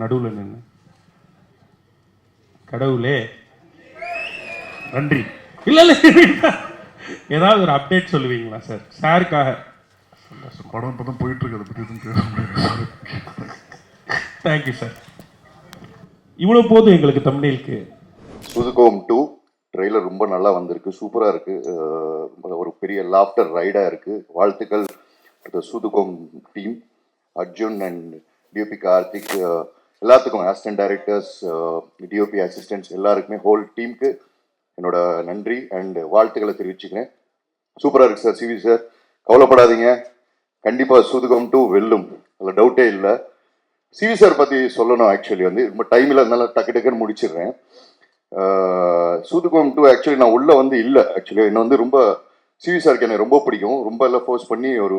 நடுவில் நின்று கடவுளே நன்றி. இல்லை இல்லை, ஏதாவது ஒரு அப்டேட் சொல்லுவீங்களா சார் சாருக்காக? படம் இப்போ தான் போயிட்டு இருக்கு, அதை பற்றி எதுவும் பேச முடியாது. Thank you sir. இவ்வளோ போதும் எங்களுக்கு தமிழுக்கு. சூதுகோம் 2 ட்ரெய்லர் ரொம்ப நல்லா வந்திருக்கு, சூப்பராக இருக்குது, ஒரு பெரிய லாஃப்டர் ரைடாக இருக்குது. வாழ்த்துக்கள் சூதுகோம் team, Arjun and DOP Karthik, எல்லாத்துக்கும் அசிஸ்டன்ட் டைரக்டர்ஸ், டிஓபி அசிஸ்டன்ட்ஸ் எல்லாருக்குமே, ஹோல் டீமுக்கு என்னோட நன்றி அண்ட் வாழ்த்துக்களை தெரிவிச்சுக்கிறேன். சூப்பராக இருக்குது சார். சிவி சார் கவலைப்படாதீங்க, கண்டிப்பாக சூதுகோம் 2 வெல்லும், அதில் டவுட்டே இல்லை. சிவி சார் பற்றி சொல்லணும். ஆக்சுவலி வந்து ரொம்ப டைமில் இருந்தால டக்கு டக்குன்னு முடிச்சிடுறேன். சூதுகோம் 2 ஆக்சுவலி நான் உள்ளே வந்து இல்லை. ஆக்சுவலி என்னை வந்து ரொம்ப சிவி சாருக்கு என்னை ரொம்ப பிடிக்கும். ரொம்ப எல்லாம் ஃபோர்ஸ் பண்ணி ஒரு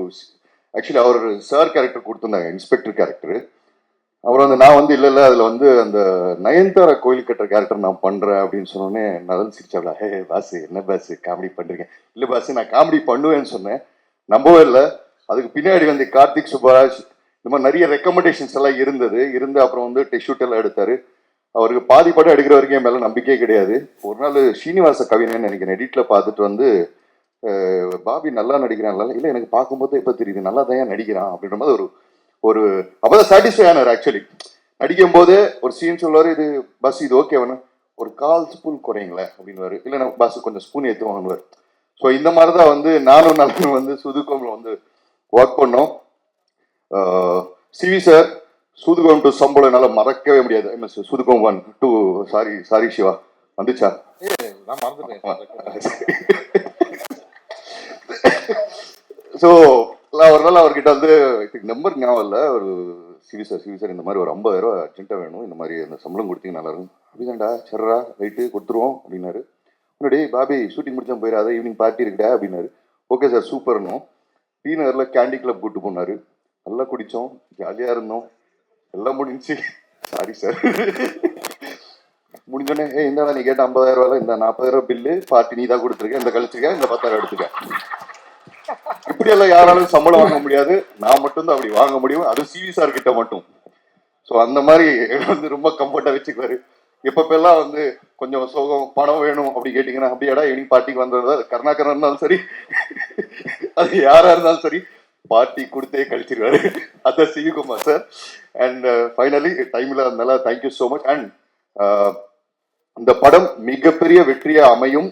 ஆக்சுவலி அவர் சார் கேரக்டர் கொடுத்துருந்தாங்க, இன்ஸ்பெக்டர் கேரக்டர். அப்புறம் வந்து நான் வந்து இல்லை அதில் வந்து அந்த நயன்தாரா கோயில் கட்டுற கேரக்டர் நான் பண்ணுறேன் அப்படின்னு சொன்னோன்னே நான் சிரிச்சாப்ல, ஹே பாஸ் என்ன பாஸ் காமெடி பண்ணுறீங்க? இல்லை பாஸ் நான் காமெடி பண்ணுவேன்னு சொன்னேன், நம்பவே இல்லை. அதுக்கு பின்னாடி வந்து கார்த்திக் சுப்பராஜ் இந்த மாதிரி நிறைய ரெக்கமெண்டேஷன்ஸ் எல்லாம் இருந்து அப்புறம் வந்து டெஸ்ட் எல்லாம் எடுத்தாரு. அவருக்கு பாதி படம் எடுக்கிற வரைக்கும் என் மேலே நம்பிக்கையே கிடையாது. ஒரு நாள் ஸ்ரீனிவாச கவிஞன்னு நினைக்கிறேன், எடிட்டில் பார்த்துட்டு வந்து பாபி நல்லா நடிக்கிறான், இல்லை எனக்கு பார்க்கும்போது இப்போ தெரியுது நல்லா தான் நடிக்கிறான் அப்படின்ற மாதிரி ஒரு அப்போதான் சாட்டிஸ்ஃபை ஆனார். ஆக்சுவலி நடிக்கும் போதே ஒரு சீன் சொல்லுவார், இது பஸ் இது ஓகே வேணும், ஒரு 1/4 ஸ்பூன் குறைங்களேன் அப்படின்வாரு, இல்லை நான் பஸ் கொஞ்சம் ஸ்பூன் ஏற்றுவாங்கன்னு. ஸோ இந்த மாதிரி தான் வந்து நானும் நல்லா வந்து சூதுகோமில் வந்து ஒர்க் பண்ணோம். சிவி சார் சூதுகோம் 2 சம்பளம் என்னால் மறக்கவே முடியாது. சூதுகோம் 1 2 சாரி சிவா வந்துச்சா? ஸோ ஒரு நாள் அவர்கிட்ட வந்து நம்பர் ஞாபகம் இல்லை, ஒரு சிவி சார் இந்த மாதிரி ஒரு 50,000 அர்ஜென்ட்டாக வேணும், இந்த மாதிரி அந்த சம்பளம் கொடுத்தீங்க நல்லா இருக்கும் அப்படிதான்டா, சரிடா ரைட்டு கொடுத்துருவோம் அப்படின்னாரு. முன்னாடி பாபி ஷூட்டிங் முடிச்சா போயிடாத, ஈவினிங் பார்ட்டி இருக்குடா அப்படின்னாரு. ஓகே சார் சூப்பர்னும். டீ நகரில் கேண்டி கிளப் கூப்பிட்டு போனார், நல்லா குடித்தோம், ஜாலியாக இருந்தோம், எல்லாம் முடிஞ்சு. சாரி சார் முடிஞ்சோடனே இந்தாடா நீ கேட்ட 50,000 இந்த 40,000 பில்லு பார்ட்டி நீ தான் கொடுத்துருக்க, இந்த கழிச்சுக்க, இந்த 10,000 எடுத்துக்க. இப்படியெல்லாம் யாராலும் சம்பளம் வாங்க முடியாது, நான் மட்டும்தான் அப்படி வாங்க முடியும், அது சிவி சார் கிட்ட மட்டும். ஸோ அந்த மாதிரி வந்து ரொம்ப கம்ஃபர்ட்டாக வச்சுக்குவாரு. எப்பப்பெல்லாம் வந்து கொஞ்சம் சோகம் பணம் வேணும் அப்படி கேட்டிங்கன்னா, அப்படியாடா ஈவினிங் பார்ட்டிக்கு வந்ததா, கருணாகரன் இருந்தாலும் சரி அது யாராக இருந்தாலும் சரி பார்ட்டி கொடுத்தே கழிச்சிருவாரு. அதான் சிவிகுமார் சார். அண்ட் ஃபைனலி டைமில் அதனால தேங்க்யூ ஸோ மச். அண்ட் இந்த படம் மிகப்பெரிய வெற்றியாக அமையும்.